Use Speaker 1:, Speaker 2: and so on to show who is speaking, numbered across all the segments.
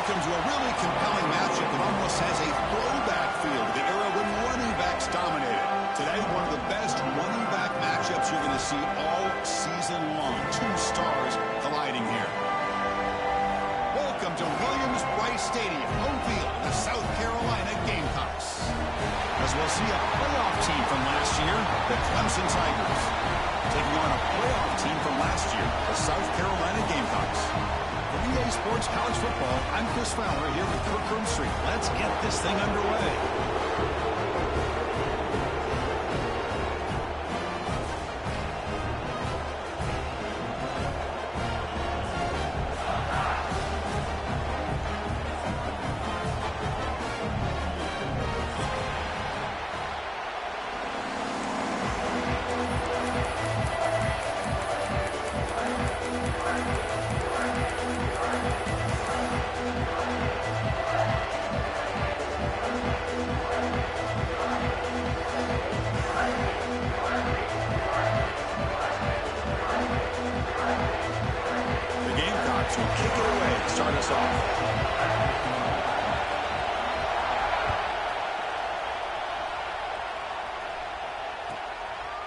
Speaker 1: Welcome to a really compelling matchup that almost has a throwback feel to the era when running backs dominated. Today, one of the best running back matchups you're going to see all season long. Two stars colliding here. Welcome to Williams-Brice Stadium, home field, the South Carolina Gamecocks. As we'll see a playoff team from last year, the Clemson Tigers, taking on a playoff team from last year, the South Carolina Gamecocks. For EA Sports College Football, I'm Chris Fowler here with Kirk Herbstreit. Let's get this thing underway.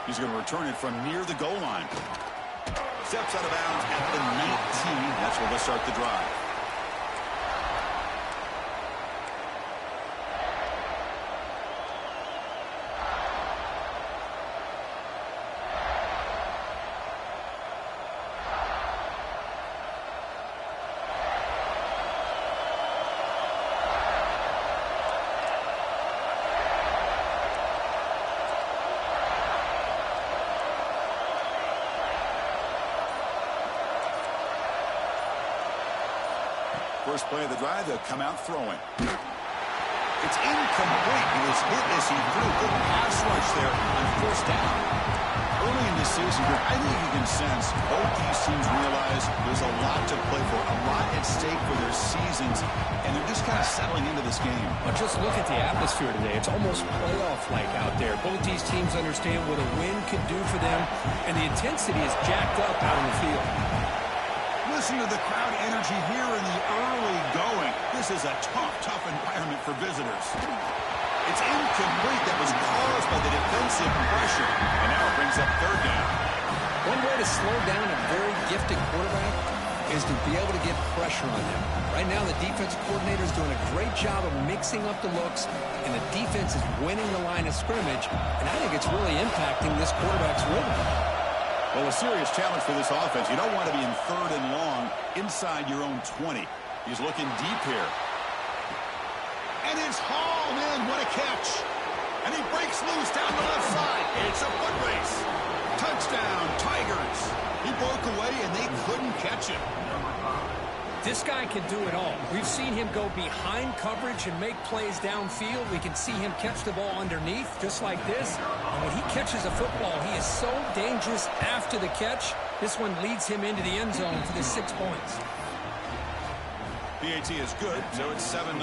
Speaker 1: He's going to return it from near the goal line. Steps out of bounds at the 19. That's where they'll start the drive. First play of the drive, they'll come out throwing. It's incomplete. He was hit as he threw. Good pass rush there on first down. Early in the season here, I think you can sense both these teams realize there's a lot to play for, a lot at stake for their seasons, and they're just kind of settling into this game.
Speaker 2: Well, just look at the atmosphere today. It's almost playoff-like out there. Both these teams understand what a win could do for them, and the intensity is jacked up out in the field.
Speaker 1: Listen to the crowd energy here in the early going. This is a tough environment for visitors. It's incomplete. That was caused by the defensive pressure. And now it brings up third down.
Speaker 2: One way to slow down a very gifted quarterback is to be able to get pressure on them. Right now, the defensive coordinator is doing a great job of mixing up the looks, and the defense is winning the line of scrimmage. And I think it's really impacting this quarterback's rhythm.
Speaker 1: Well, a serious challenge for this offense. You don't want to be in third and long inside your own 20. He's looking deep here. And it's hauled in. What a catch. And he breaks loose down the left side. It's a foot race. Touchdown, Tigers. He broke away, and they couldn't catch him.
Speaker 2: This guy can do it all. We've seen him go behind coverage and make plays downfield. We can see him catch the ball underneath, just like this. And when he catches a football, he is so dangerous after the catch. This one leads him into the end zone for the 6 points.
Speaker 1: PAT is good, so it's 7-0.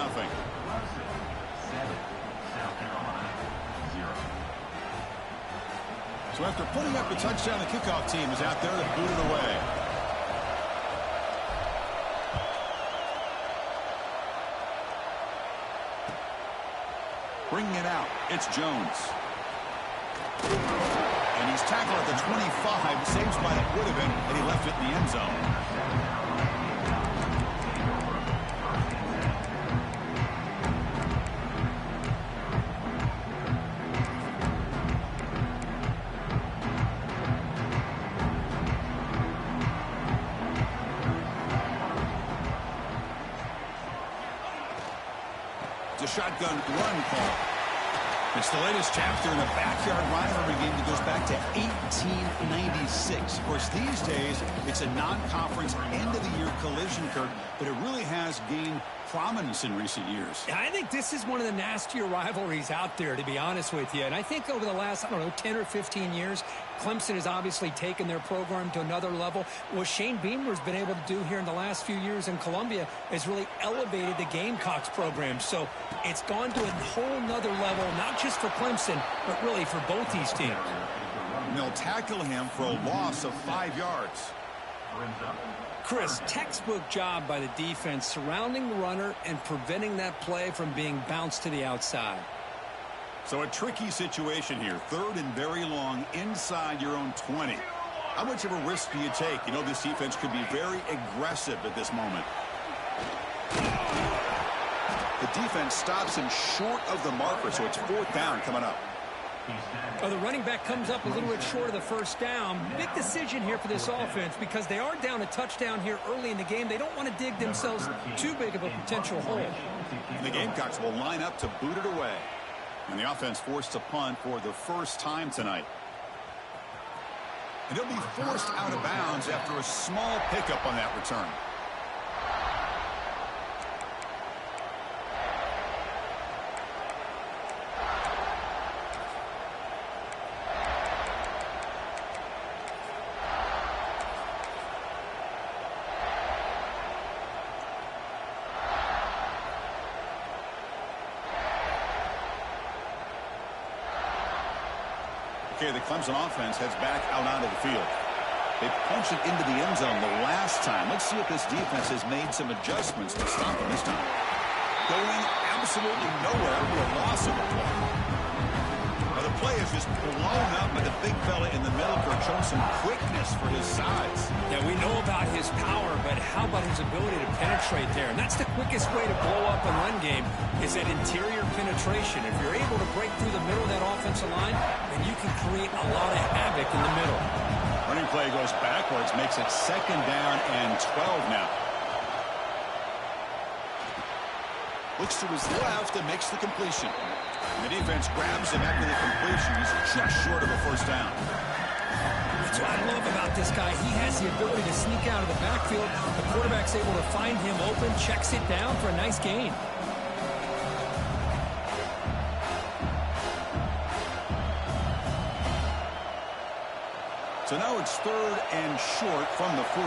Speaker 1: So after putting up a touchdown, the kickoff team is out there to boot it away. Bringing it out, it's Jones. And he's tackled at the 25. Same spot it would have been, and he left it in the end zone. Shotgun run call. It's the latest chapter in a backyard rivalry game that goes back to 1896. Of course, these days, it's a non-conference end-of-the-year collision, Kirk, but it really has gained prominence in recent years.
Speaker 2: I think this is one of the nastier rivalries out there, to be honest with you. And I think over the last, 10 or 15 years, Clemson has obviously taken their program to another level. What Shane Beamer's been able to do here in the last few years in Columbia has really elevated the Gamecocks program. So it's gone to a whole nother level, not just for Clemson, but really for both these teams.
Speaker 1: And they'll tackle him for a loss of 5 yards.
Speaker 2: Chris, textbook job by the defense surrounding the runner and preventing that play from being bounced to the outside.
Speaker 1: So a tricky situation here. 3rd and very long inside your own 20. How much of a risk do you take? You know, this defense could be very aggressive at this moment. The defense stops him short of the marker, so it's 4th down coming up.
Speaker 2: Oh, the running back comes up a little bit short of the 1st down. Big decision here for this offense because they are down a touchdown here early in the game. They don't want to dig themselves too big of a potential hole.
Speaker 1: And the Gamecocks will line up to boot it away. And the offense forced to punt for the first time tonight. And he'll be forced out of bounds after a small pickup on that return. Okay, the Clemson offense heads back out onto the field. They punched it into the end zone the last time. Let's see if this defense has made some adjustments to stop them this time. Going absolutely nowhere for a loss of the play. Now the play is just blown up by the big fella in the middle for showing some quickness for his size.
Speaker 2: Yeah, we know about his power, but how about his ability to penetrate there? And that's the quickest way to blow up a run game is that interior penetration. If you're able to break through the middle of that offensive line, then you can create a lot of havoc in the middle.
Speaker 1: Running play goes backwards, makes it 2nd down and 12 now. Looks to his left and makes the completion. And the defense grabs him after the completion. He's just short of a 1st down.
Speaker 2: That's what I love about this guy. He has the ability to sneak out of the backfield. The quarterback's able to find him open, checks it down for a nice gain.
Speaker 1: So now it's 3rd and short from the 43.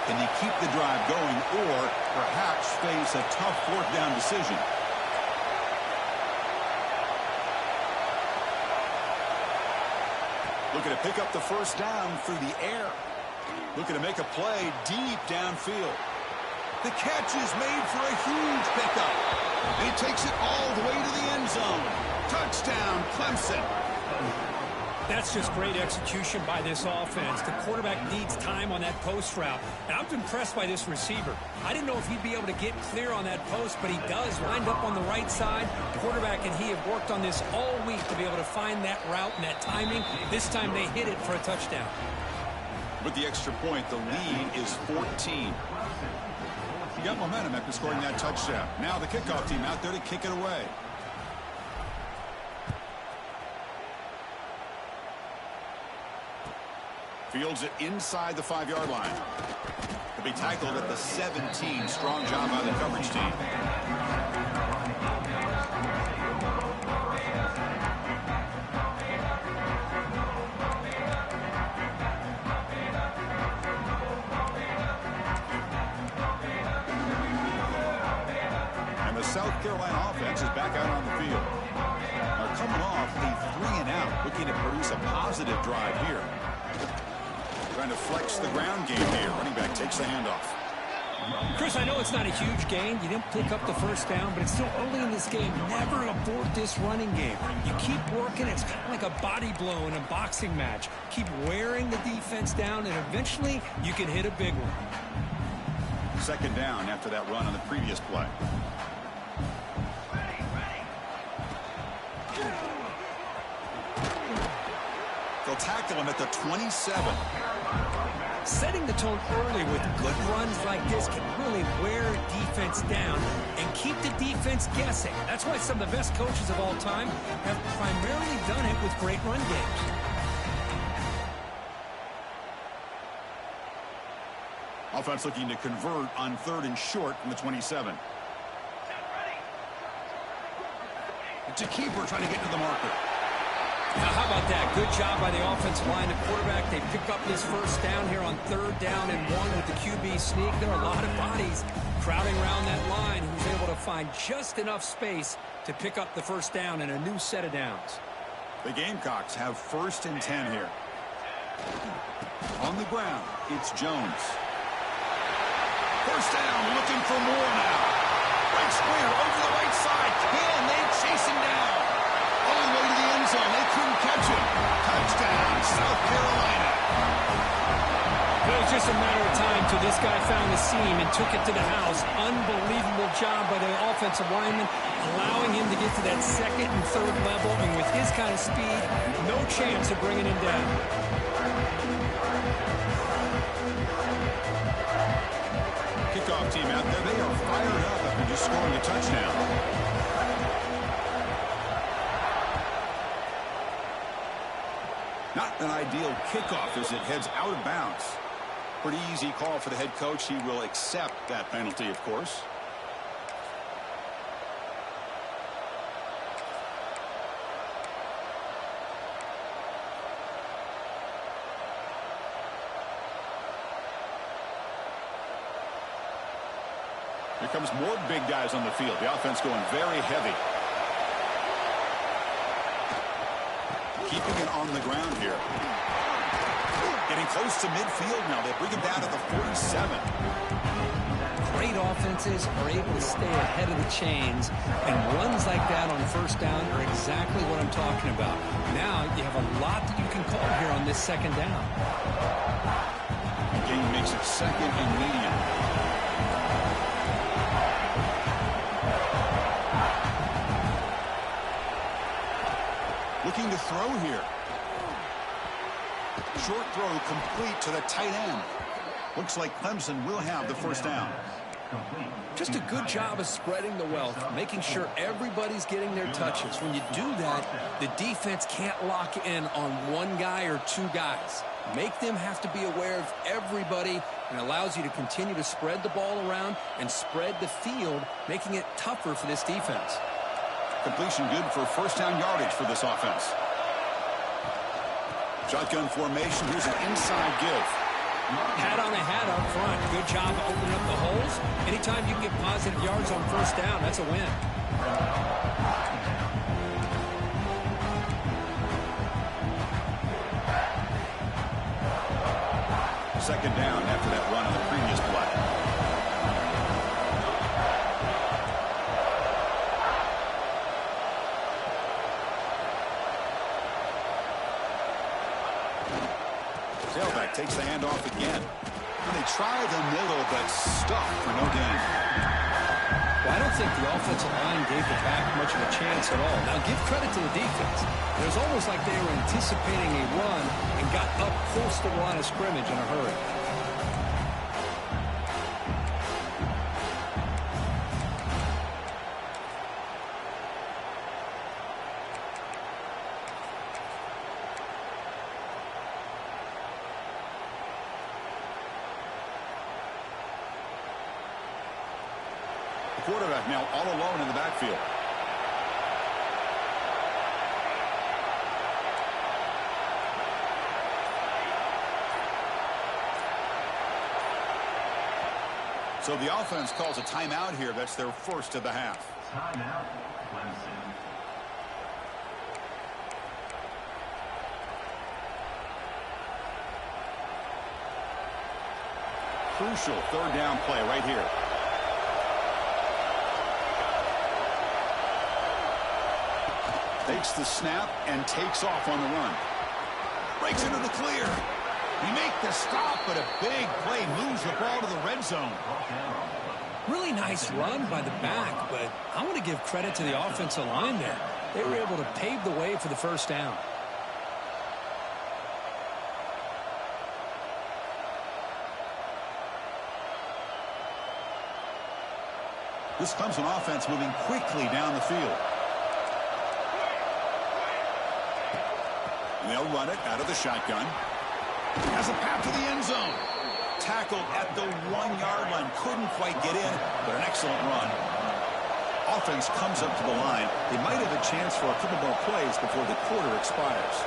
Speaker 1: Can they keep the drive going or perhaps face a tough 4th down decision? Looking to pick up the 1st down through the air. Looking to make a play deep downfield. The catch is made for a huge pickup. And he takes it all the way to the end zone. Touchdown, Clemson.
Speaker 2: That's just great execution by this offense. The quarterback needs time on that post route. And I'm impressed by this receiver. I didn't know if he'd be able to get clear on that post, but he does. Lined up on the right side. The quarterback and he have worked on this all week to be able to find that route and that timing. This time they hit it for a touchdown.
Speaker 1: With the extra point, the lead is 14. He got momentum after scoring that touchdown. Now the kickoff team out there to kick it away. Fields it inside the 5-yard line. He'll be tackled at the 17. Strong job by the coverage team. And the South Carolina offense is back out on the field. Now coming off a 3-and-out, looking to produce a positive drive here. Trying to flex the ground game here. Running back takes the handoff.
Speaker 2: Chris, I know it's not a huge gain. You didn't pick up the 1st down, but it's still early in this game. Never abort this running game. You keep working. It's kind of like a body blow in a boxing match. Keep wearing the defense down, and eventually you can hit a big one.
Speaker 1: 2nd down after that run on the previous play. They'll tackle him at the 27.
Speaker 2: Setting the tone early with good runs like this can really wear defense down and keep the defense guessing. That's why some of the best coaches of all time have primarily done it with great run games.
Speaker 1: Offense looking to convert on 3rd and short from the 27. It's a keeper trying to get to the marker.
Speaker 2: Now, how about that? Good job by the offensive line. The quarterback, they pick up this 1st down here on 3rd down and 1 with the QB sneak. There are a lot of bodies crowding around that line who's able to find just enough space to pick up the 1st down and a new set of downs.
Speaker 1: The Gamecocks have 1st and 10 here. On the ground, it's Jones. first down, looking for more now. Right square over the right side. Can they chase him down? All the way to the end zone. They couldn't catch him. Touchdown, South Carolina.
Speaker 2: It was just a matter of time till this guy found the seam and took it to the house. Unbelievable job by the offensive lineman, allowing him to get to that second and third level. And with his kind of speed, no chance of bringing him down.
Speaker 1: Kickoff team out there. They are fired up after just scoring a touchdown. Not an ideal kickoff as it heads out of bounds. Pretty easy call for the head coach. He will accept that penalty, of course. Here comes more big guys on the field. The offense going very heavy. Keeping it on the ground here. Getting close to midfield now. They bring him down to the 47.
Speaker 2: Great offenses are able to stay ahead of the chains, and runs like that on first down are exactly what I'm talking about. Now you have a lot that you can call here on this second down.
Speaker 1: The game makes it second and medium. Looking to throw here. Short throw complete to the tight end. Looks like Clemson will have the first down.
Speaker 2: Just a good job of spreading the wealth, making sure everybody's getting their touches. When you do that, the defense can't lock in on one guy or two guys. Make them have to be aware of everybody, and allows you to continue to spread the ball around and spread the field, making it tougher for this defense.
Speaker 1: Completion good for first down yardage for this offense. Shotgun formation. Here's an inside give.
Speaker 2: Hat on a hat up front. Good job of opening up the holes. Anytime you can get positive yards on first down, that's a win.
Speaker 1: Second down after that run on the previous play. Tailback takes the handoff again. And they try the middle, but stuffed for no gain.
Speaker 2: Well, I don't think the offensive line gave the back much of a chance at all. Now, give credit to the defense. It was almost like they were anticipating a run and got up close to the line of scrimmage in a hurry.
Speaker 1: Quarterback now all alone in the backfield. So the offense calls a timeout here. That's their first of the half.
Speaker 3: Timeout, Clemson.
Speaker 1: Crucial third down play right here. Takes the snap and takes off on the run. Breaks into the clear. He make the stop, but a big play moves the ball to the red zone.
Speaker 2: Really nice run by the back, but I want to give credit to the offensive line there. They were able to pave the way for the first down.
Speaker 1: This Clemson offense moving quickly down the field. And they'll run it out of the shotgun. Has a path to the end zone. Tackled at the 1-yard line. Couldn't quite get in, but an excellent run. Offense comes up to the line. They might have a chance for a couple more plays before the quarter expires.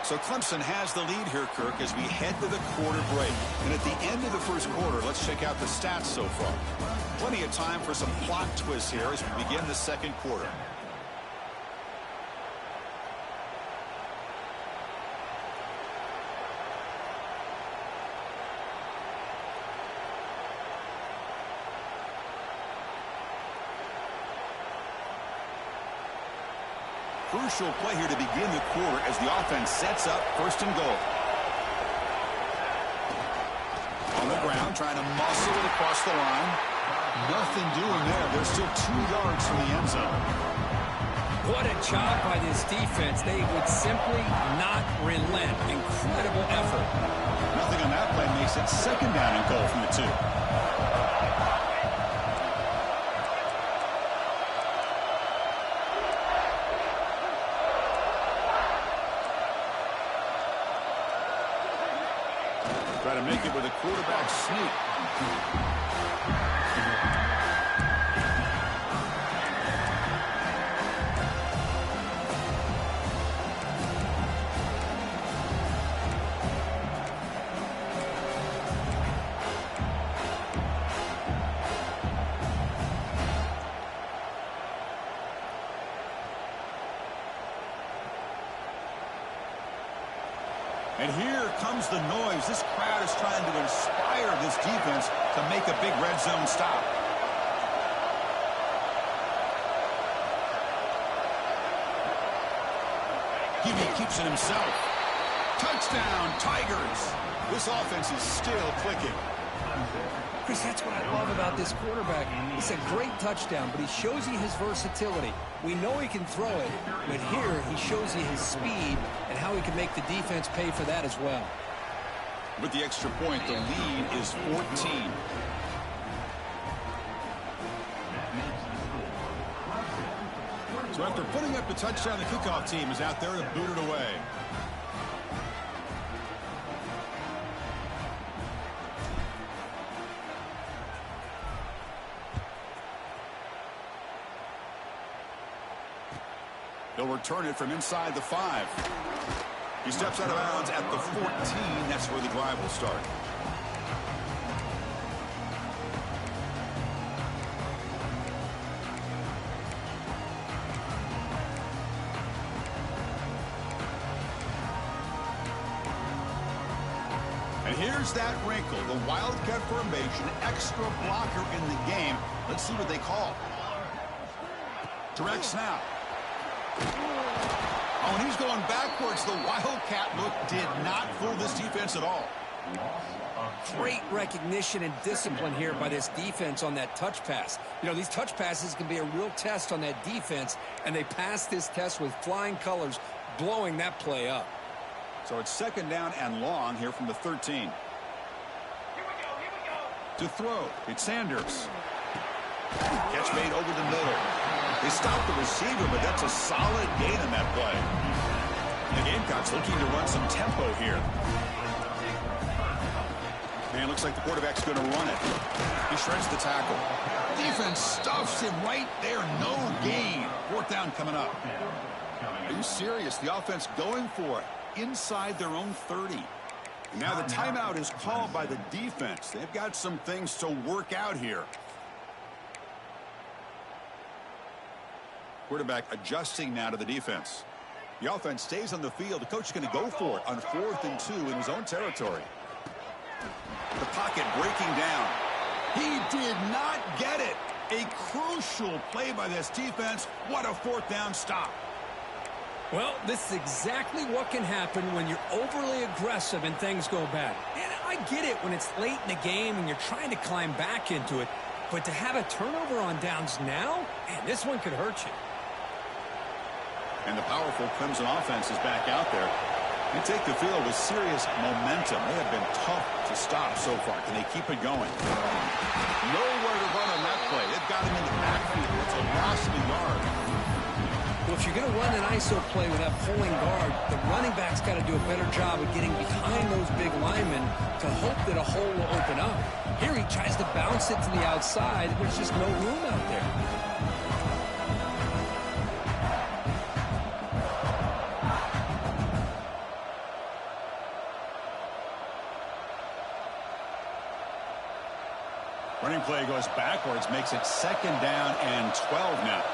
Speaker 1: So Clemson has the lead here, Kirk, as we head to the quarter break. And at the end of the first quarter, let's check out the stats so far. Plenty of time for some plot twists here as we begin the second quarter. crucial play here to begin the quarter as the offense sets up first and goal. On the ground, trying to muscle it across the line. Nothing doing there. They're still 2 yards from the end zone.
Speaker 2: What a job by this defense. They would simply not relent. Incredible effort.
Speaker 1: Nothing on that play makes it second down and goal from the 2. Try to make it with a quarterback sneak. And here comes the noise. This crowd is trying to inspire this defense to make a big red zone stop. He keeps it himself. Touchdown, Tigers. This offense is still clicking.
Speaker 2: Chris, that's what I love about this quarterback. It's a great touchdown, but he shows you his versatility. We know he can throw it, but here he shows you his speed and how he can make the defense pay for that as well.
Speaker 1: With the extra point, the lead is 14. So after putting up the touchdown, the kickoff team is out there to boot it away. They'll return it from inside the 5. He steps out of bounds at the 14. That's where the drive will start. And here's that wrinkle, the Wildcat formation, extra blocker in the game. Let's see what they call. Direct snap. Oh, and he's going backwards. The Wildcat look did not fool this defense at all.
Speaker 2: Great recognition and discipline here by this defense on that touch pass. You know, these touch passes can be a real test on that defense, and they passed this test with flying colors, blowing that play up.
Speaker 1: So it's second down and long here from the 13.
Speaker 3: Here we go.
Speaker 1: To throw, it's Sanders. Catch made over the middle. They stopped the receiver, but that's a solid gain in that play. The Gamecocks looking to run some tempo here. Man, looks like the quarterback's going to run it. He shreds the tackle. Defense stuffs him right there. No gain. Fourth down coming up. Are you serious? The offense going for it inside their own 30. And now the timeout is called by the defense. They've got some things to work out here. Quarterback adjusting now to the defense. The offense stays on the field. The coach is going to go for it on 4th and 2 in his own territory. The pocket breaking down. He did not get it. A crucial play by this defense. What a fourth down stop.
Speaker 2: Well, this is exactly what can happen when you're overly aggressive and things go bad. And I get it when it's late in the game and you're trying to climb back into it. But to have a turnover on downs now, man, this one could hurt you.
Speaker 1: And the powerful Clemson offense is back out there. They take the field with serious momentum. They have been tough to stop so far. Can they keep it going? Nowhere to run on that play. They've got him in the backfield. It's a loss of a yard.
Speaker 2: Well, if you're going to run an ISO play with that pulling guard, the running back's got to do a better job of getting behind those big linemen to hope that a hole will open up. Here he tries to bounce it to the outside, and there's just no room out there.
Speaker 1: Running play goes backwards, makes it second down and 12 now.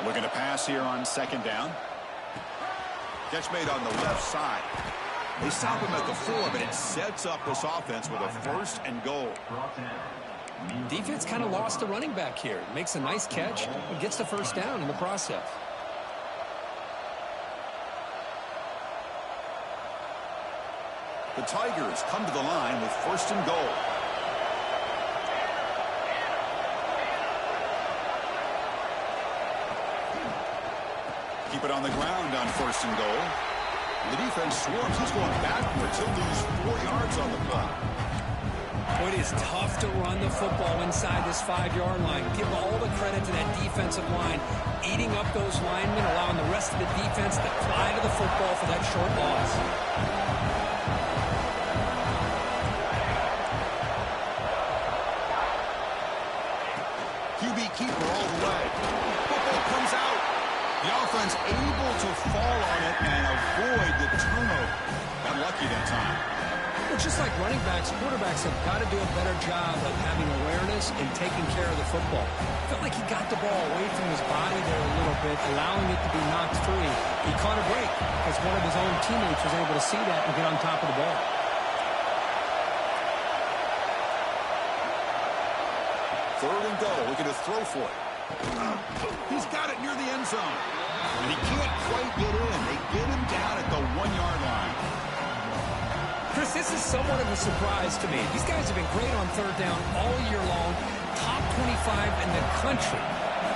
Speaker 1: Looking to pass here on second down. Catch made on the left side. They stop him at the 4, but it sets up this offense with a 1st and goal.
Speaker 2: Defense kind of lost the running back here. Makes a nice catch and gets the first down in the process.
Speaker 1: The Tigers come to the line with 1st and goal. Keep it on the ground on 1st and goal. The defense swarms. He's going backwards. He'll lose 4 yards on the play.
Speaker 2: It is tough to run the football inside this 5-yard line. Give all the credit to that defensive line, eating up those linemen, allowing the rest of the defense to fly to the football for that short loss.
Speaker 1: QB keeper all the way. Football comes out. The offense able to fall on it and avoid the turnover. Got lucky that time.
Speaker 2: Well, just like running backs, quarterbacks have got to do a better job of having awareness and taking care of the football. Felt like he got the ball away from his body there a little bit, allowing it to be knocked free. He caught a break because one of his own teammates was able to see that and get on top of the ball.
Speaker 1: Third and goal, looking to throw for it. He's got it near the end zone. And he can't quite get in. They get him down at the 1-yard line.
Speaker 2: Chris, this is somewhat of a surprise to me. These guys have been great on 3rd down all year long. Top 25 in the country.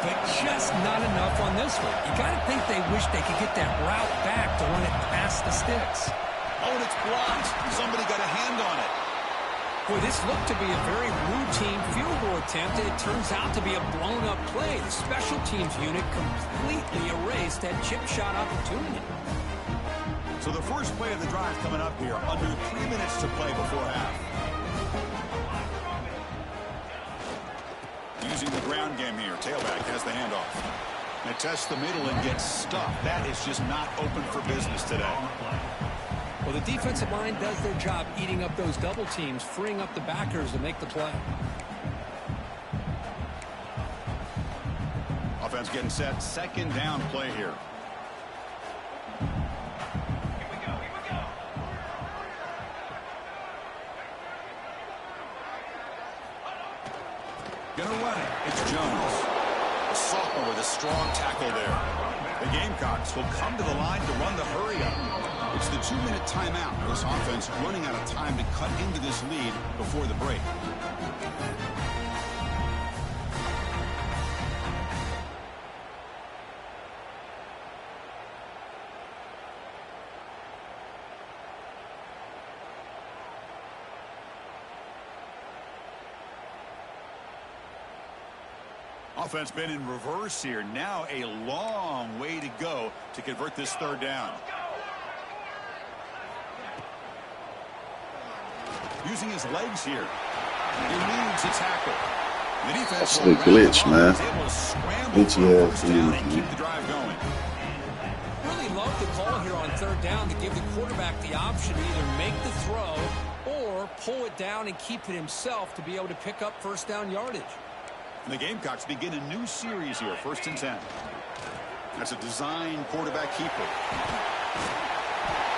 Speaker 2: But just not enough on this one. You got to think they wish they could get that route back to run it past the sticks.
Speaker 1: Oh, and it's blocked. Somebody got a hand on it.
Speaker 2: Boy, this looked to be a very routine field goal attempt. It turns out to be a blown-up play. The special teams unit completely erased that chip shot opportunity.
Speaker 1: So the first play of the drive coming up here. Under 3 minutes to play before half. Using the ground game here. Tailback has the handoff. They test the middle and gets stuffed. That is just not open for business today.
Speaker 2: Well, the defensive line does their job eating up those double teams, freeing up the backers to make the play.
Speaker 1: Offense getting set. 2nd down play here. Gonna run it. It's Jones. A sophomore with a strong tackle there. The Gamecocks will come to the line to run the hurry-up. It's the 2-minute timeout. This offense running out of time to cut into this lead before the break. Offense been in reverse here. Now a long way to go to convert this 3rd down. Using his legs here. He leads a tackle. The defense
Speaker 4: That's a glitch, man.
Speaker 1: Glitchy ass and keep the drive going.
Speaker 2: Really love the call here on 3rd down to give the quarterback the option to either make the throw or pull it down and keep it himself to be able to pick up 1st down yardage.
Speaker 1: And the Gamecocks begin a new series here. 1st and 10. That's a design quarterback keeper.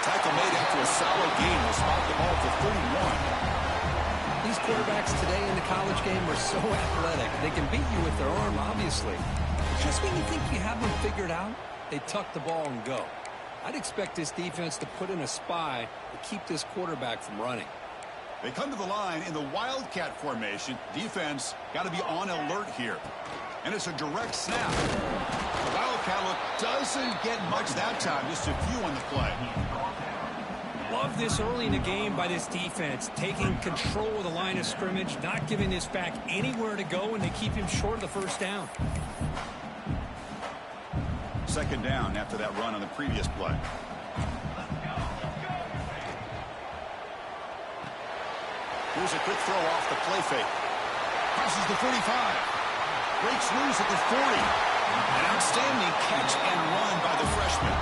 Speaker 1: Tackle made after a solid game. They spot the ball for 31.
Speaker 2: These quarterbacks today in the college game are so athletic. They can beat you with their arm, obviously. But just when you think you have them figured out, they tuck the ball and go. I'd expect this defense to put in a spy to keep this quarterback from running.
Speaker 1: They come to the line in the Wildcat formation. Defense got to be on alert here. And it's a direct snap. The Wildcat look doesn't get much that time. Just a few on the play.
Speaker 2: Love this early in the game by this defense. Taking control of the line of scrimmage. Not giving this back anywhere to go. And they keep him short of the 1st down.
Speaker 1: 2nd down after that run on the previous play. Here's a quick throw off the play fake. Passes the 45. Breaks loose at the 40. An outstanding catch and run by the freshman.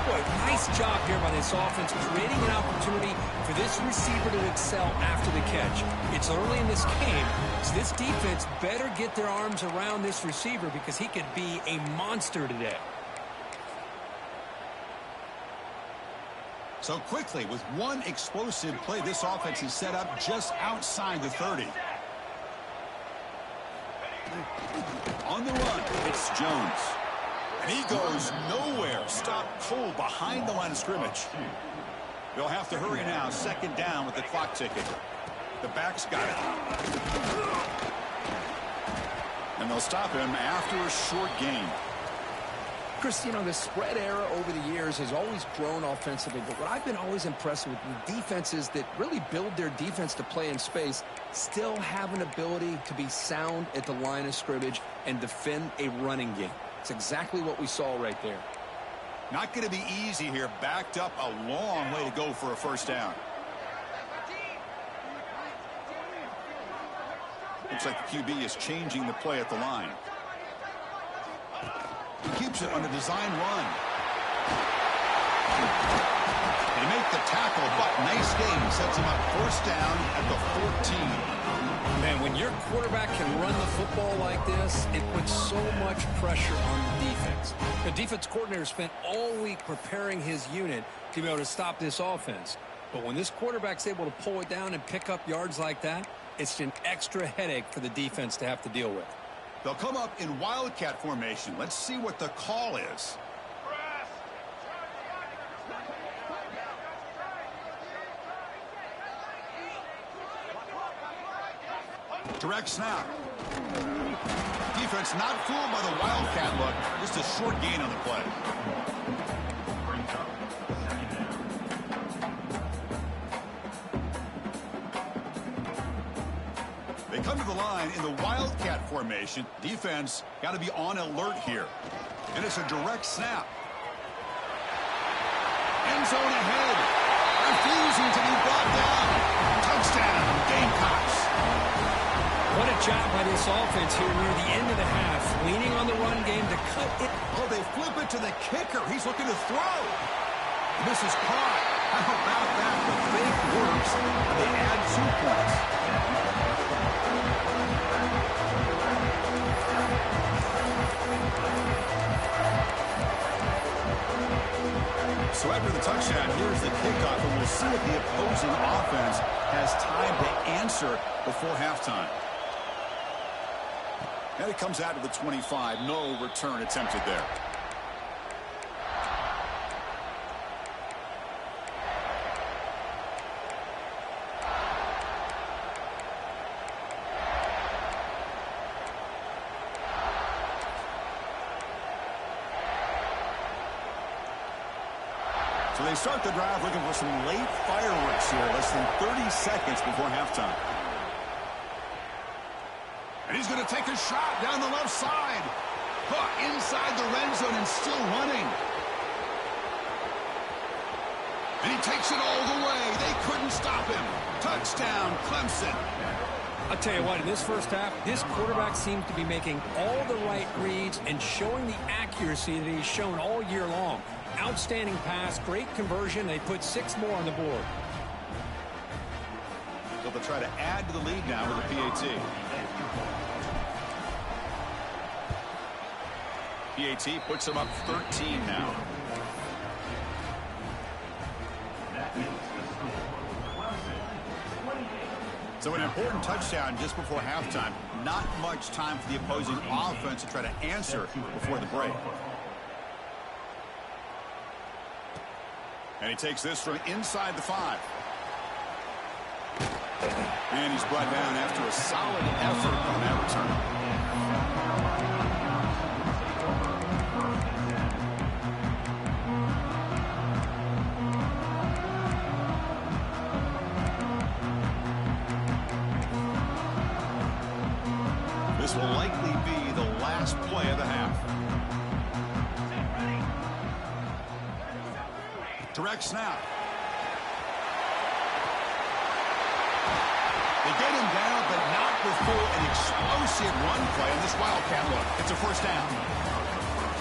Speaker 2: Boy, nice job here by this offense, creating an opportunity for this receiver to excel after the catch. It's early in this game, so this defense better get their arms around this receiver because he could be a monster today.
Speaker 1: So quickly, with one explosive play, this offense is set up just outside the 30. On the run, it's Jones. And he goes nowhere. Stopped cold behind the line of scrimmage. They'll have to hurry now. Second down with the clock ticking. The back's got it. And they'll stop him after a short gain.
Speaker 2: Chris, you know, the spread era over the years has always grown offensively, but what I've been always impressed with the defenses that really build their defense to play in space still have an ability to be sound at the line of scrimmage and defend a running game. It's exactly what we saw right there.
Speaker 1: Not going to be easy here. Backed up a long way to go for a first down. Looks like the QB is changing the play at the line. He keeps it on a design run. They make the tackle, but nice game. Sets him up first down at the 14.
Speaker 2: Man, when your quarterback can run the football like this, it puts so much pressure on the defense. The defense coordinator spent all week preparing his unit to be able to stop this offense. But when this quarterback's able to pull it down and pick up yards like that, it's an extra headache for the defense to have to deal with.
Speaker 1: They'll come up in wildcat formation. Let's see what the call is. Direct snap. Defense not fooled by the wildcat look. Just a short gain on the play. They come to the line in the wildcat formation. Defense got to be on alert here. And it's a direct snap. End zone ahead. Refusing to be brought down. Touchdown, Gamecocks.
Speaker 2: What a job by this offense here near the end of the half. Leaning on the run game to cut it.
Speaker 1: Oh, they flip it to the kicker. He's looking to throw. This is caught. How about that? The fake works, and they add 2 points. So after the touchdown, here's the kickoff, and we'll see if the opposing offense has time to answer before halftime. And it comes out to the 25. No return attempted there. So they start the drive looking for some late fireworks here, less than 30 seconds before halftime. And he's going to take a shot down the left side. Inside the red zone and still running. And he takes it all the way. They couldn't stop him. Touchdown, Clemson.
Speaker 2: I'll tell you what, in this first half, this quarterback seems to be making all the right reads and showing the accuracy that he's shown all year long. Outstanding pass, great conversion. They put 6 more on the board.
Speaker 1: So they'll try to add to the lead now with the PAT. PAT puts them up 13 now. So an important touchdown just before halftime. Not much time for the opposing offense to try to answer before the break. And he takes this from inside the 5. And he's brought down after a solid effort on that return. This will likely be the last play of the half. Direct snap. They get him down, but not before an explosive run play on this wildcat look. It's a first down.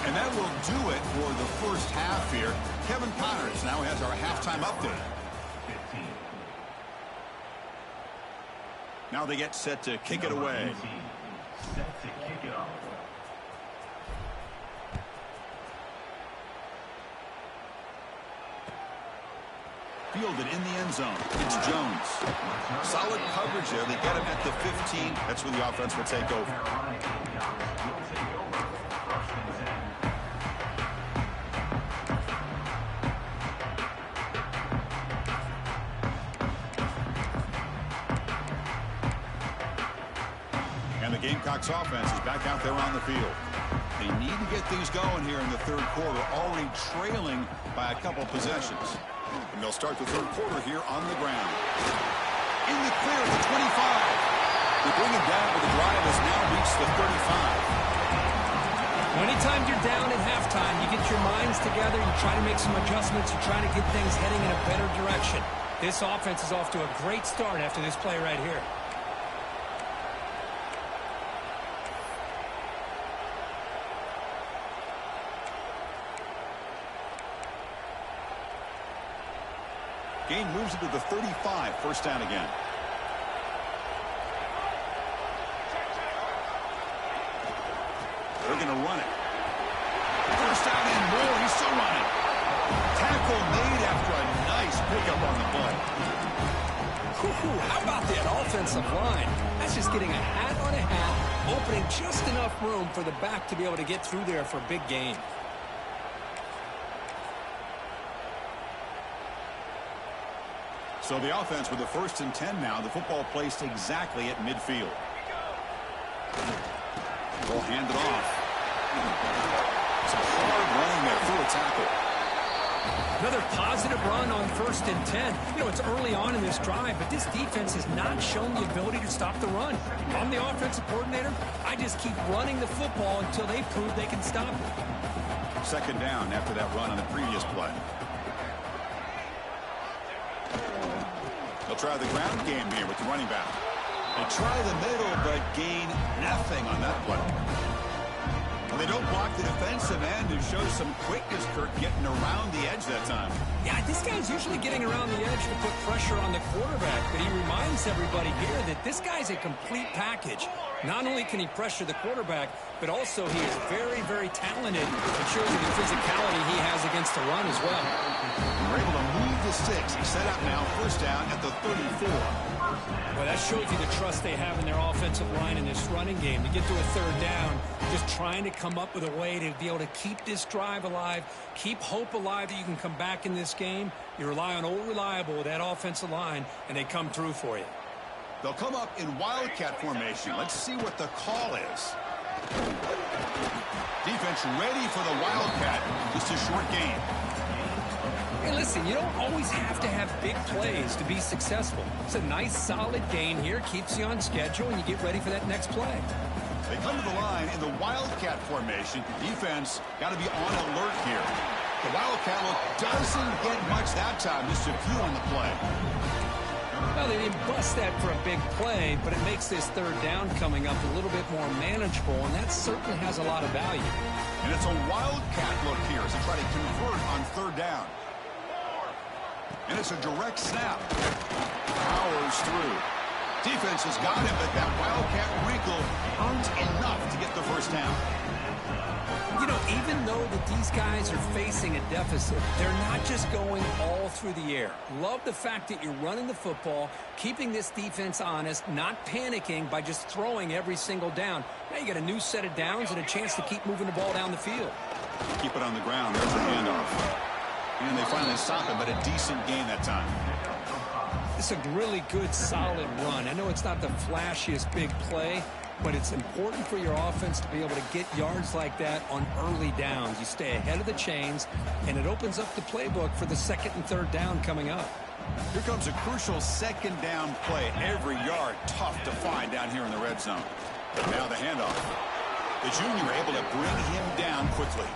Speaker 1: And that will do it for the first half here. Kevin Connors now has our halftime update. Now they get set to kick it away.
Speaker 3: Set to kick it off.
Speaker 1: fielded in the end zone. It's Jones. Solid coverage there. They get him at the 15. That's where the offense will take over. And the Gamecocks offense is back out there on the field. They need to get things going here in the third quarter, already trailing by a couple possessions. And they'll start the third quarter here on the ground. In the clear at the 25. They bring it down, but the drive has now reached the 35.
Speaker 2: Anytime you're down at halftime, you get your minds together, you try to make some adjustments, you try to get things heading in a better direction. This offense is off to a great start after this play right here.
Speaker 1: Gain moves it to the 35, first down again. They're going to run it. First down and more. He's still running. Tackle made after a nice pickup on the play.
Speaker 2: How about that offensive line? That's just getting a hat on a hat, opening just enough room for the back to be able to get through there for a big gain.
Speaker 1: So the offense with the 1st and 10 now. The football placed exactly at midfield. They'll hand it off. It's a hard running there through a tackle.
Speaker 2: Another positive run on 1st and 10. You know, it's early on in this drive, but this defense has not shown the ability to stop the run. If I'm the offensive coordinator, I just keep running the football until they prove they can stop it.
Speaker 1: Second down after that run on the previous play. They'll try the ground game here with the running back. They try the middle, but gain nothing on that play. And they don't block the defensive end, who shows some quickness, Kirk, getting around the edge that time.
Speaker 2: Yeah, this guy's usually getting around the edge to put pressure on the quarterback, but he reminds everybody here that this guy's a complete package. Not only can he pressure the quarterback, but also he is very, very talented. It shows you the physicality he has against the run as well.
Speaker 1: We're able to move the sticks. He's set up now, first down at the 34.
Speaker 2: Well, that shows you the trust they have in their offensive line in this running game. To get to a third down, just trying to come up with a way to be able to keep this drive alive, keep hope alive that you can come back in this game. You rely on Old Reliable with that offensive line, and they come through for you.
Speaker 1: They'll come up in Wildcat formation. Let's see what the call is. Defense ready for the Wildcat. Just a short gain.
Speaker 2: Hey, listen, you don't always have to have big plays to be successful. It's a nice, solid gain here. Keeps you on schedule, and you get ready for that next play.
Speaker 1: They come to the line in the Wildcat formation. Defense got to be on alert here. The Wildcat look doesn't get much that time. Just a few on the play.
Speaker 2: Well, they didn't bust that for a big play, but it makes this third down coming up a little bit more manageable, and that certainly has a lot of value.
Speaker 1: And it's a Wildcat look here as they try to convert on third down. And it's a direct snap. Powers through. Defense has got him, but that Wildcat wrinkle aren't enough to get the first down.
Speaker 2: You know, even though that these guys are facing a deficit, they're not just going all through the air. Love the fact that you're running the football, keeping this defense honest, not panicking by just throwing every single down. Now you got a new set of downs and a chance to keep moving the ball down the field.
Speaker 1: Keep it on the ground. There's a handoff. And they finally stop him, but a decent gain that time.
Speaker 2: It's a really good, solid run. I know it's not the flashiest big play, but it's important for your offense to be able to get yards like that on early downs. You stay ahead of the chains, and it opens up the playbook for the second and third down coming up.
Speaker 1: Here comes a crucial second down play. Every yard tough to find down here in the red zone. But now the handoff. The junior able to bring him down quickly.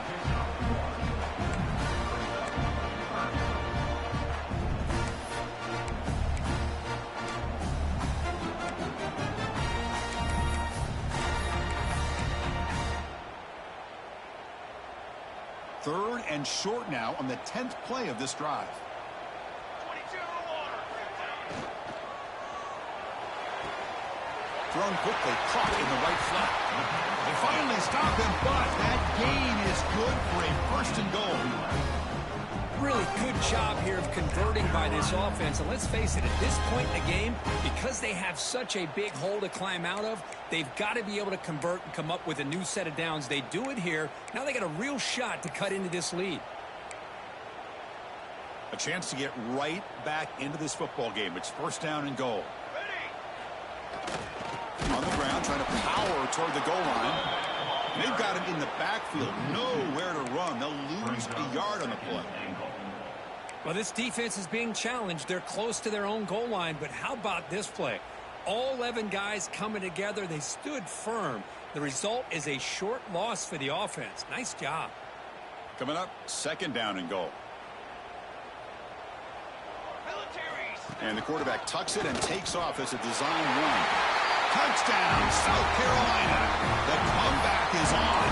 Speaker 1: Third and short now on the 10th play of this drive. Thrown quickly, caught in the right flat. They finally stop him, but that gain is good for a first and goal.
Speaker 2: Really really good job here of converting by this offense. And let's face it, at this point in the game, because they have such a big hole to climb out of, they've got to be able to convert and come up with a new set of downs. They do it here. Now they got a real shot to cut into this lead.
Speaker 1: A chance to get right back into this football game. It's first down and goal. On the ground, trying to power toward the goal line. And they've got him in the backfield. Nowhere to run. They'll lose a yard on the play.
Speaker 2: Well, this defense is being challenged. They're close to their own goal line. But how about this play? All 11 guys coming together. They stood firm. The result is a short loss for the offense. Nice job.
Speaker 1: Coming up, second down and goal. And the quarterback tucks it and takes off as a design run. Touchdown, South Carolina. The comeback is on.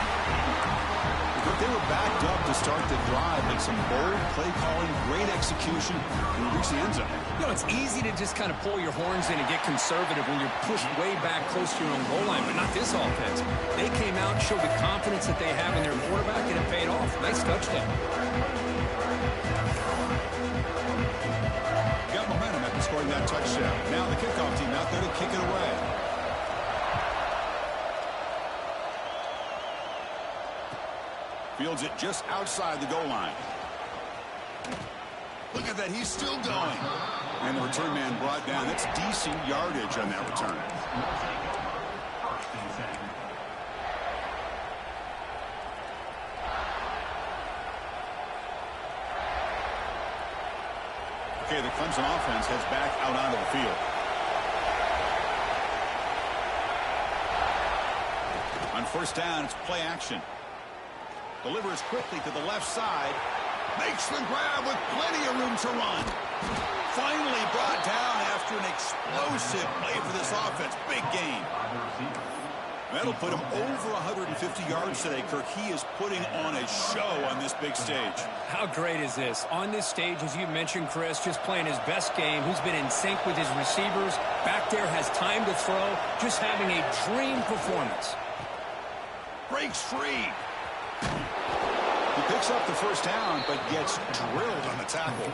Speaker 1: But they were backed up to start the drive. Like some bold play calling, great execution, and reach the end zone.
Speaker 2: You know, it's easy to just kind of pull your horns in and get conservative when you're pushed way back close to your own goal line, but not this offense. They came out and showed the confidence that they have in their quarterback, and it paid off. Nice touchdown.
Speaker 1: Got momentum after scoring that touchdown. Now the kickoff team out there to kick it away. Fields it just outside the goal line. Look at that. He's still going. And the return man brought down. That's decent yardage on that return. Okay, the Clemson offense heads back out onto the field. On first down, it's play action. Delivers quickly to the left side. Makes the grab with plenty of room to run. Finally brought down after an explosive play for this offense. Big gain. That'll put him over 150 yards today, Kirk. He is putting on a show on this big stage.
Speaker 2: How great is this? On this stage, as you mentioned, Chris, just playing his best game. He's been in sync with his receivers. Back there, has time to throw. Just having a dream performance.
Speaker 1: Breaks free. He picks up the first down, but gets drilled on the tackle.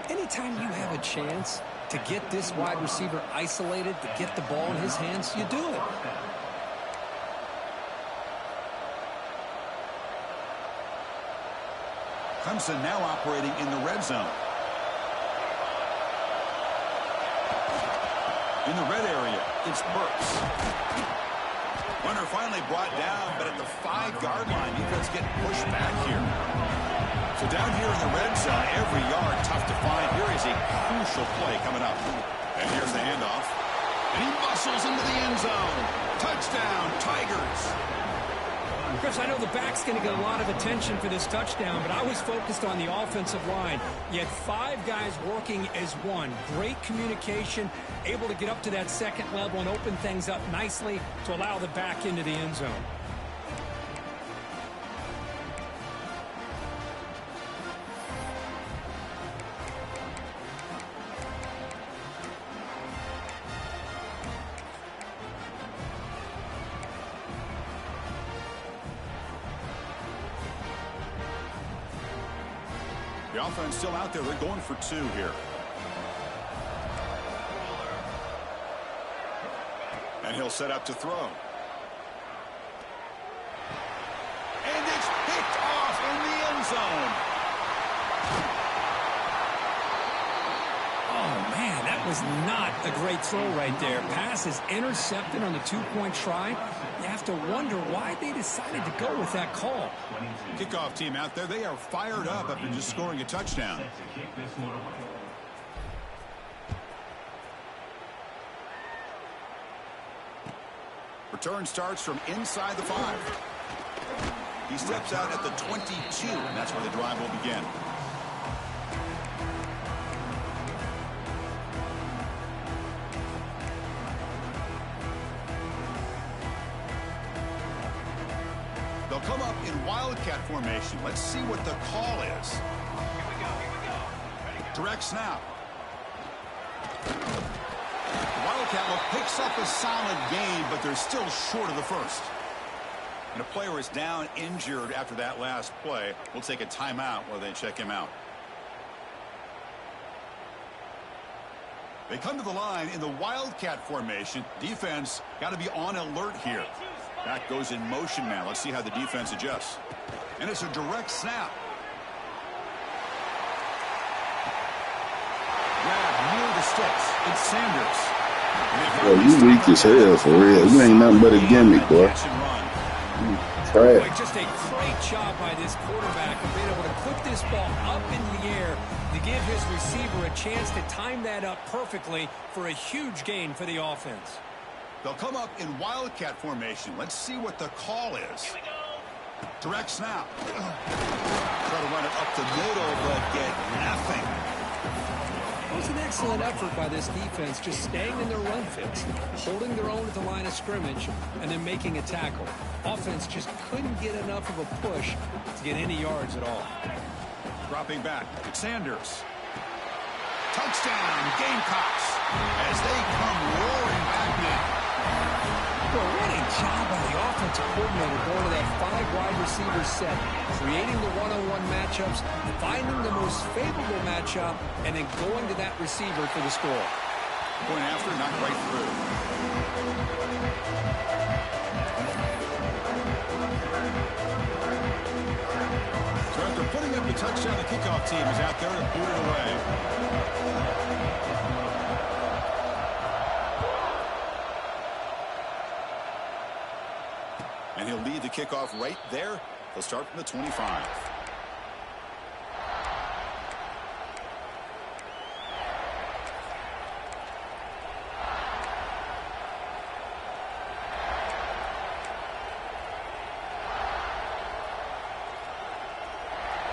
Speaker 2: Anytime you have a chance to get this wide receiver isolated, to get the ball in his hands, you do it.
Speaker 1: Clemson now operating in the red zone. In the red area, it's Burks. Runner finally brought down, but at the 5-yard line, defense getting pushed back here. So down here in the red zone, every yard tough to find. Here is a crucial play coming up. And here's the handoff. And he muscles into the end zone. Touchdown, Tigers.
Speaker 2: Chris, I know the back's going to get a lot of attention for this touchdown, but I was focused on the offensive line. You had 5 guys working as one. Great communication, able to get up to that second level and open things up nicely to allow the back into the end zone.
Speaker 1: The offense still out there. They're going for 2 here. And he'll set up to throw. And it's picked off in the end zone.
Speaker 2: Oh, man, that was not a great throw right there. Pass is intercepted on the 2-point try. You have to wonder why they decided to go with that call.
Speaker 1: Kickoff team out there. They are fired up after just scoring a touchdown. Return starts from inside the 5. He steps out at the 22, and that's where the drive will begin. They'll come up in wildcat formation. Let's see what the call is.
Speaker 3: Here we go.
Speaker 1: Direct snap. Wildcat look picks up a solid gain, but they're still short of the first. And a player is down injured after that last play. We'll take a timeout while they check him out. They come to the line in the Wildcat formation. Defense got to be on alert here. Back goes in motion now. Let's see how the defense adjusts. And it's a direct snap. Grab near the sticks. It's Sanders.
Speaker 4: Boy, you weak as hell for real. You ain't nothing but a gimmick, boy.
Speaker 2: Boy, just a great job by this quarterback of being able to put this ball up in the air to give his receiver a chance to time that up perfectly for a huge gain for the offense.
Speaker 1: They'll come up in Wildcat formation. Let's see what the call is. Direct snap. Try to run it up the middle, but get nothing.
Speaker 2: It was an excellent effort by this defense, just staying in their run fits, holding their own at the line of scrimmage, and then making a tackle. Offense just couldn't get enough of a push to get any yards at all.
Speaker 1: Dropping back, it's Sanders. Touchdown, Gamecocks, as they come roaring back now.
Speaker 2: Well, what a job by the offensive coordinator going to that 5 wide receiver set, creating the one-on-one matchups, finding the most favorable matchup, and then going to that receiver for the score.
Speaker 1: Point after, not quite through. So after putting up the touchdown, the kickoff team is out there to boot it away. And he'll lead the kickoff right there. They'll start from the 25.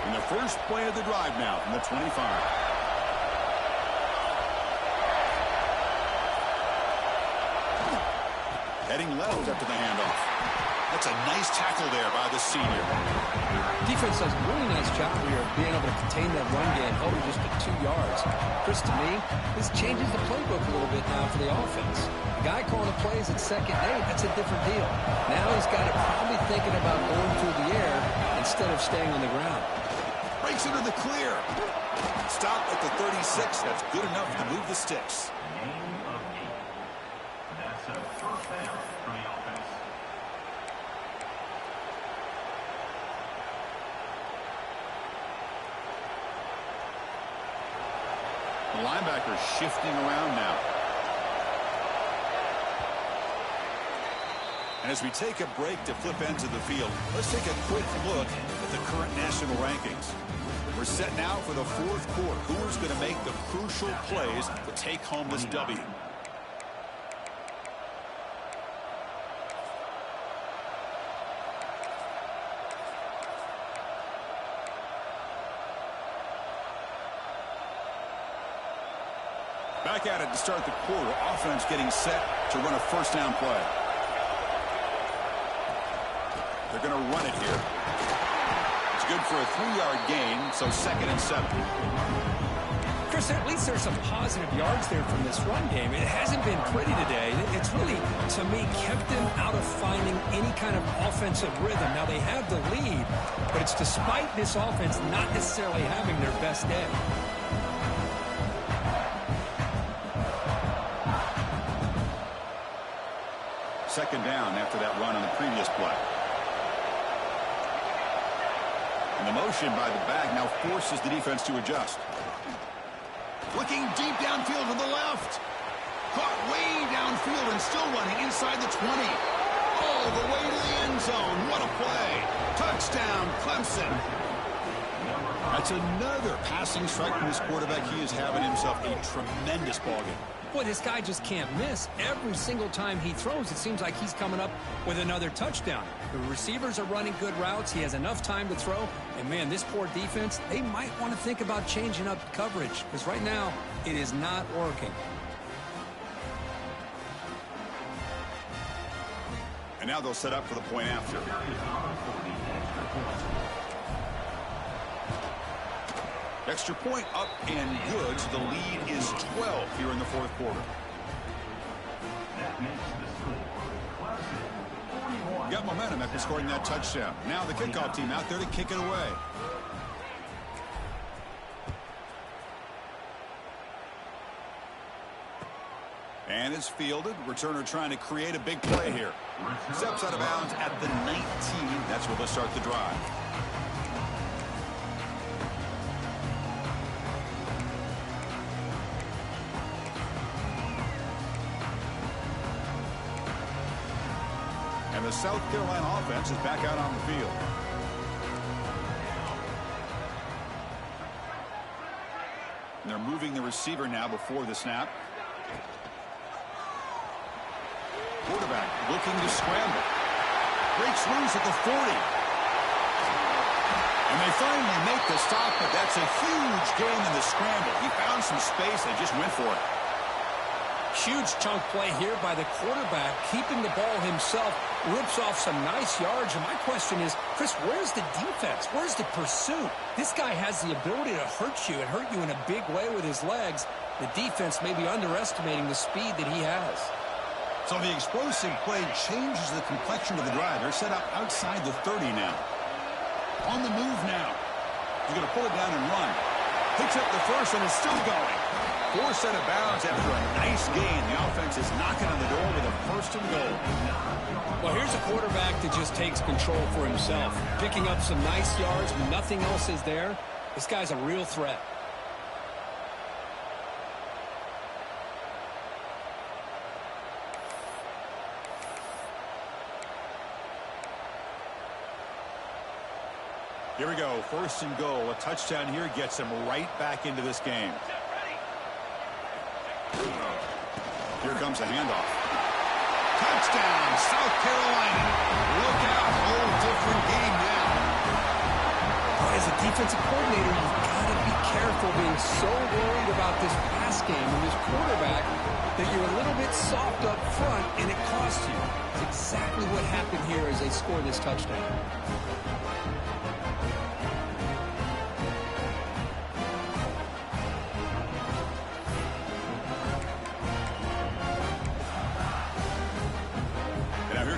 Speaker 1: And the first play of the drive now from the 25. Heading left after the handoff. That's a nice tackle there by the senior.
Speaker 2: Defense does a really nice job here of being able to contain that run game, held it just to 2 yards. Chris, to me, this changes the playbook a little bit now for the offense. The guy calling the plays at 2nd and 8, that's a different deal. Now he's got it probably thinking about going through the air instead of staying on the ground.
Speaker 1: Breaks into the clear. Stop at the 36. That's good enough to move the sticks.
Speaker 3: That's a first down for the offense.
Speaker 1: The linebacker shifting around now. And as we take a break to flip ends of the field, let's take a quick look at the current national rankings. We're set now for the 4th quarter. Who's going to make the crucial plays to take home this W? Back at it to start the quarter. Offense getting set to run a first down play. They're going to run it here. It's good for a 3-yard gain, so 2nd and 7.
Speaker 2: Chris, at least there's some positive yards there from this run game. It hasn't been pretty today. It's really, to me, kept them out of finding any kind of offensive rhythm. Now, they have the lead, but it's despite this offense not necessarily having their best day.
Speaker 1: Second down after that run on the previous play. And the motion by the back now forces the defense to adjust. Looking deep downfield to the left. Caught way downfield and still running inside the 20. All the way to the end zone. What a play. Touchdown, Clemson. That's another passing strike from this quarterback. He is having himself a tremendous ballgame.
Speaker 2: Boy, this guy just can't miss. Every single time he throws, it seems like he's coming up with another touchdown. The receivers are running good routes. He has enough time to throw. And, man, this poor defense, they might want to think about changing up coverage because right now it is not working.
Speaker 1: And now they'll set up for the point after. Extra point up and good, so the lead is 12 here in the 4th quarter.
Speaker 3: That makes the score Clemson 41,
Speaker 1: Got momentum after scoring that touchdown. Now the kickoff team out there to kick it away. And it's fielded. Returner trying to create a big play here. Steps out of bounds at the 19. That's where they'll start the drive. And the South Carolina offense is back out on the field. And they're moving the receiver now before the snap. Quarterback looking to scramble. Breaks loose at the 40. And they finally make the stop, but that's a huge gain in the scramble. He found some space and just went for it.
Speaker 2: Huge chunk play here by the quarterback, keeping the ball himself, rips off some nice yards. And my question is, Chris, where's the defense? Where's the pursuit? This guy has the ability to hurt you and hurt you in a big way with his legs. The defense may be underestimating the speed that he has.
Speaker 1: So the explosive play changes the complexion of the drive. They're set up outside the 30 now. On the move now. He's going to pull it down and run. Picks up the first and is still going. Forced out of bounds after a nice gain. The offense is knocking on the door with a first and goal.
Speaker 2: Well, here's a quarterback that just takes control for himself. Picking up some nice yards when nothing else is there. This guy's a real threat.
Speaker 1: Here we go. First and goal. A touchdown here gets him right back into this game. Here comes a handoff. Touchdown, South Carolina. Look out. Whole different game now.
Speaker 2: As a defensive coordinator, you've got to be careful being so worried about this pass game and this quarterback that you're a little bit soft up front and it costs you. It's exactly what happened here as they score this touchdown.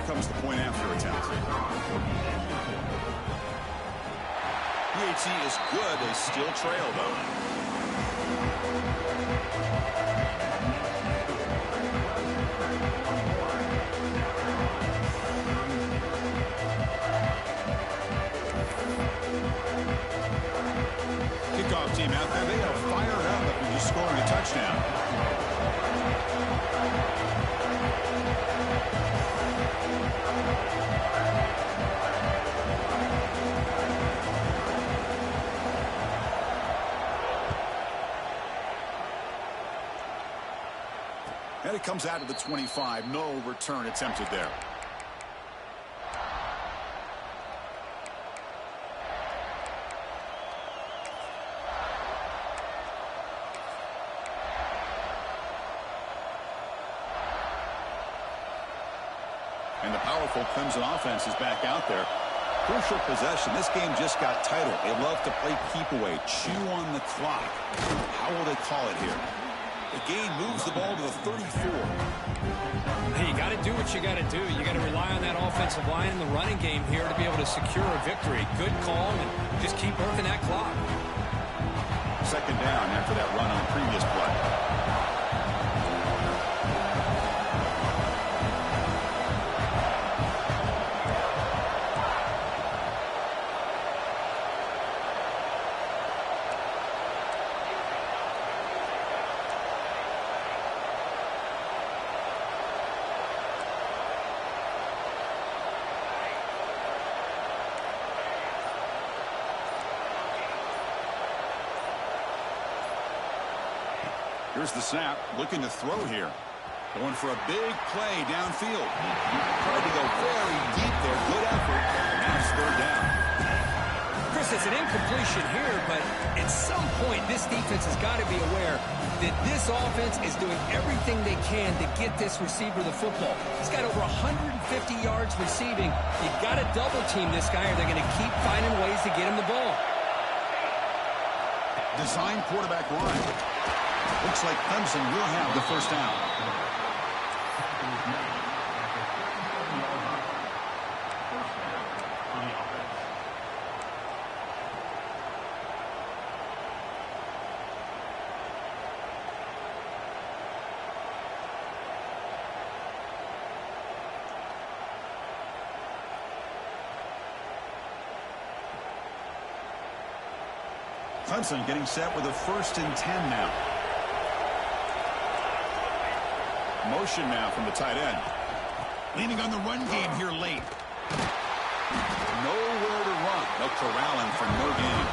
Speaker 1: Comes the point after attempt. PAT is good. They still trail, though. Kickoff team out there. They are fired up after just scoring a touchdown. And it comes out of the 25. No return attempted there. And the powerful Clemson offense is back out there. Crucial possession. This game just got tighter. They love to play keep away, chew on the clock. How will they call it here? The gain moves the ball to the 34.
Speaker 2: Hey, you got to do what you got to do. You got to rely on that offensive line in the running game here to be able to secure a victory. Good call, and just keep working that clock.
Speaker 1: Second down after that run on the previous play. Here's the snap, looking to throw here. Going for a big play downfield. Tried to go very deep there. Good effort. Now it's third down.
Speaker 2: Chris, it's an incompletion here, but at some point, this defense has got to be aware that this offense is doing everything they can to get this receiver the football. He's got over 150 yards receiving. You've got to double team this guy, or they're going to keep finding ways to get him the ball.
Speaker 1: Design quarterback run. Looks like Clemson will have the first down. Clemson getting set with a 1st and 10 now. Motion now from the tight end. Leaning on the run game here late. Nowhere to run. They'll corral him for no gain.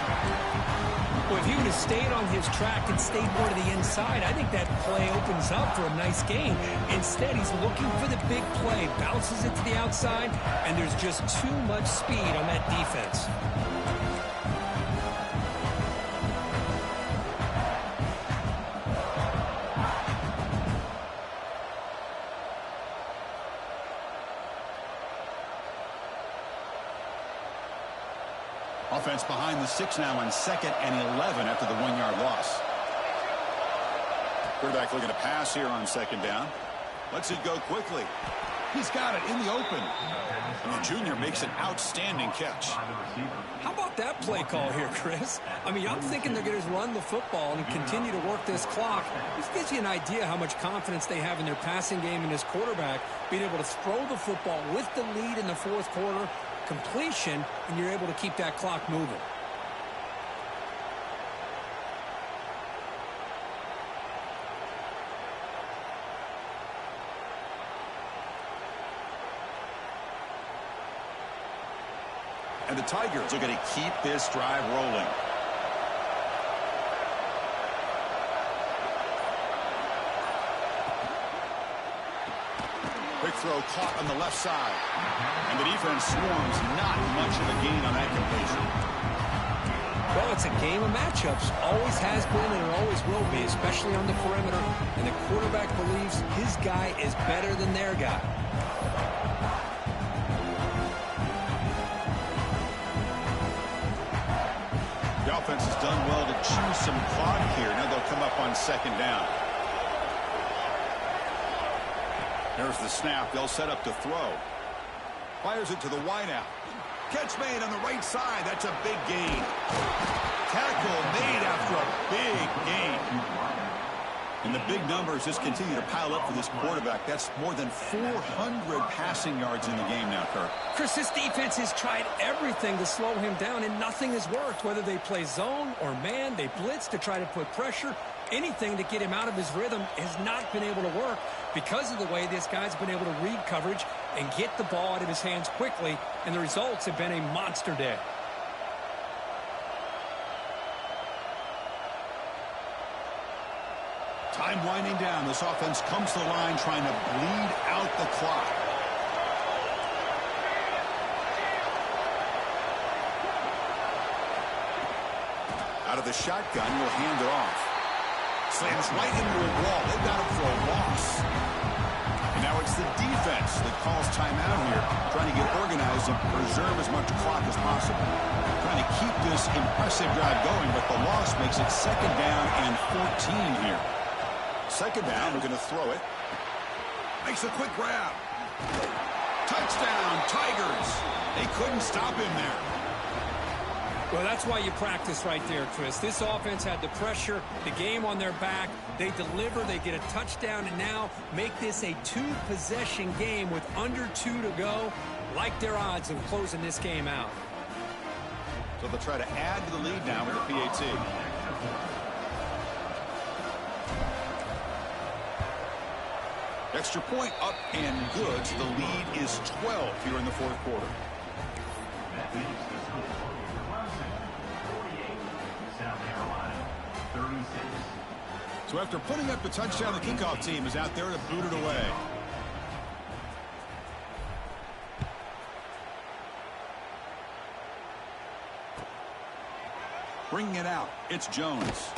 Speaker 2: Well, if he would have stayed on his track and stayed more to the inside, I think that play opens up for a nice gain. Instead, he's looking for the big play, bounces it to the outside, and there's just too much speed on that defense.
Speaker 1: Offense behind the 6 now on 2nd and 11 after the 1-yard loss. Quarterback looking to pass here on 2nd down. Lets it go quickly. He's got it in the open. And the junior makes an outstanding catch.
Speaker 2: How about that play call here, Chris? I mean, I'm thinking they're going to run the football and continue to work this clock. This gives you an idea how much confidence they have in their passing game and his quarterback being able to throw the football with the lead in the 4th quarter, completion, and you're able to keep that clock moving.
Speaker 1: And the Tigers are going to keep this drive rolling. Quick throw caught on the left side. And the defense swarms. Not much of a gain on that completion.
Speaker 2: Well, it's a game of matchups. Always has been and it always will be, especially on the perimeter. And the quarterback believes his guy is better than their guy.
Speaker 1: The offense has done well to choose some clock here. Now they'll come up on 2nd down. There's the snap. They'll set up to throw. Fires it to the wideout. Catch made on the right side. That's a big gain. Tackle made after a big gain. And the big numbers just continue to pile up for this quarterback. That's more than 400 passing yards in the game now, Kirk.
Speaker 2: Chris, this defense has tried everything to slow him down, and nothing has worked. Whether they play zone or man, they blitz to try to put pressure. Anything to get him out of his rhythm has not been able to work because of the way this guy's been able to read coverage and get the ball out of his hands quickly, and the results have been a monster day.
Speaker 1: Time winding down. This offense comes to the line trying to bleed out the clock. Out of the shotgun, you'll hand it off. Slams right into a wall. They've got him for a loss. And now it's the defense that calls timeout here, trying to get organized and preserve as much clock as possible. Trying to keep this impressive drive going, but the loss makes it 2nd down and 14 here. 2nd down, we're going to throw it. Makes a quick grab. Touchdown, Tigers. They couldn't stop him there.
Speaker 2: Well, that's why you practice right there, Chris. This offense had the pressure, the game on their back. They deliver, they get a touchdown, and now make this a 2-possession game with under 2 to go. Like their odds of closing this game out.
Speaker 1: So they'll try to add to the lead now with the PAT. Extra point up and good. So the lead is 12 here in the 4th quarter.
Speaker 3: That leaves the score. Clemson 48, South Carolina 36.
Speaker 1: So after putting up the touchdown, the kickoff team is out there to boot it away. Bringing it out, it's Jones.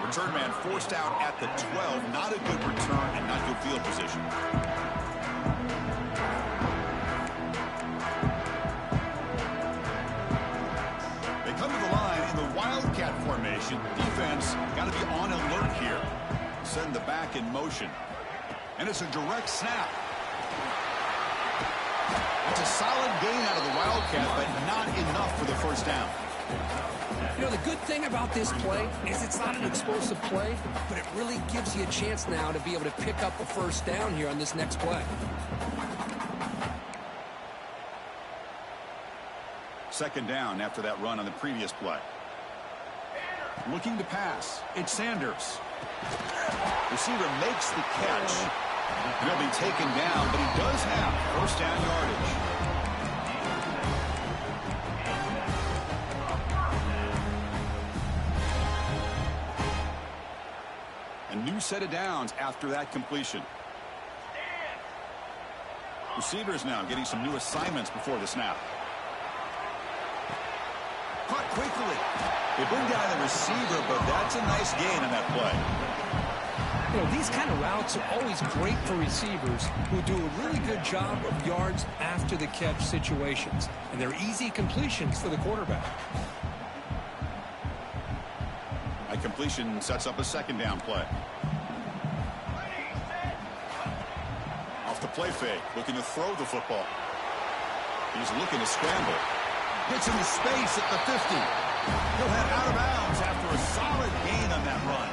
Speaker 1: Return man forced out at the 12. Not a good return and not good field position. They come to the line in the Wildcat formation. Defense got to be on alert here. Send the back in motion. And it's a direct snap. It's a solid gain out of the Wildcat, but not enough for the 1st down.
Speaker 2: You know, the good thing about this play is it's not an explosive play, but it really gives you a chance now to be able to pick up a 1st down here on this next play.
Speaker 1: 2nd down after that run on the previous play. Looking to pass. It's Sanders. Receiver makes the catch. He'll be taken down, but he does have first down yardage. A new set of downs after that completion. Receivers now getting some new assignments before the snap. Caught quickly. They bring down the receiver, but that's a nice gain on that play.
Speaker 2: You know, these kind of routes are always great for receivers who do a really good job of yards after the catch situations. And they're easy completions for the quarterback.
Speaker 1: A completion sets up a second down play. Off the play fake, looking to throw the football. He's looking to scramble. Gets into space at the 50. He'll head out of bounds after a solid gain on that run.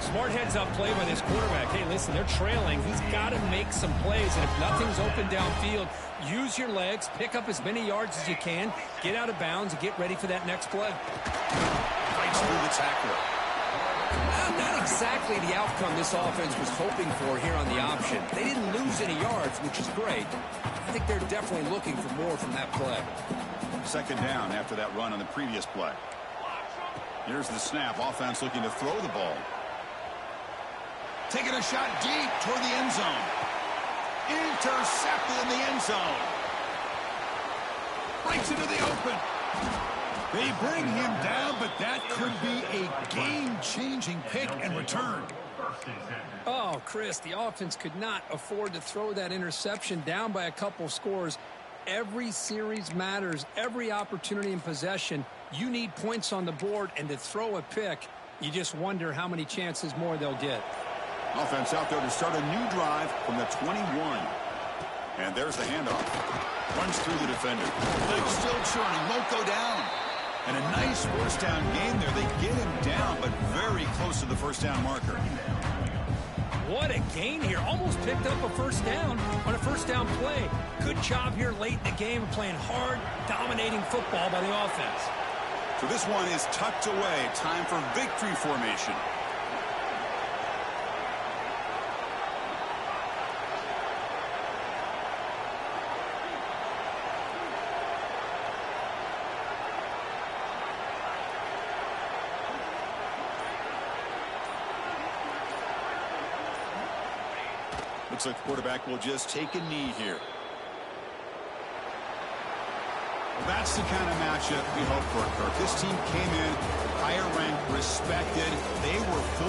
Speaker 2: Smart heads-up play by this quarterback. Hey, listen, they're trailing. He's got to make some plays, and if nothing's open downfield, use your legs, pick up as many yards as you can, get out of bounds, and get ready for that next play.
Speaker 1: Fights through the tackler.
Speaker 2: Not exactly the outcome this offense was hoping for here on the option. They didn't lose any yards, which is great. I think they're definitely looking for more from that play.
Speaker 1: Second down after that run on the previous play. Here's the snap. Offense looking to throw the ball. Taking a shot deep toward the end zone. Intercepted in the end zone. Breaks into the open. They bring him down, but that could be a game-changing pick and return.
Speaker 2: Oh, Chris, the offense could not afford to throw that interception down by a couple scores. Every series matters. Every opportunity in possession, you need points on the board, and to throw a pick, you just wonder how many chances more they'll get.
Speaker 1: Offense out there to start a new drive from the 21. And there's the handoff. Runs through the defender. Legs still churning, won't go down. And a nice first down gain there. They get him down, but very close to the first down marker.
Speaker 2: What a gain here. Almost picked up a first down on a first down play. Good job here late in the game, playing hard, dominating football by the offense.
Speaker 1: So this one is tucked away. Time for victory formation. Looks like the quarterback will just take a knee here. Well, that's the kind of matchup we hope for, Kirk. This team came in higher ranked, respected. They were full.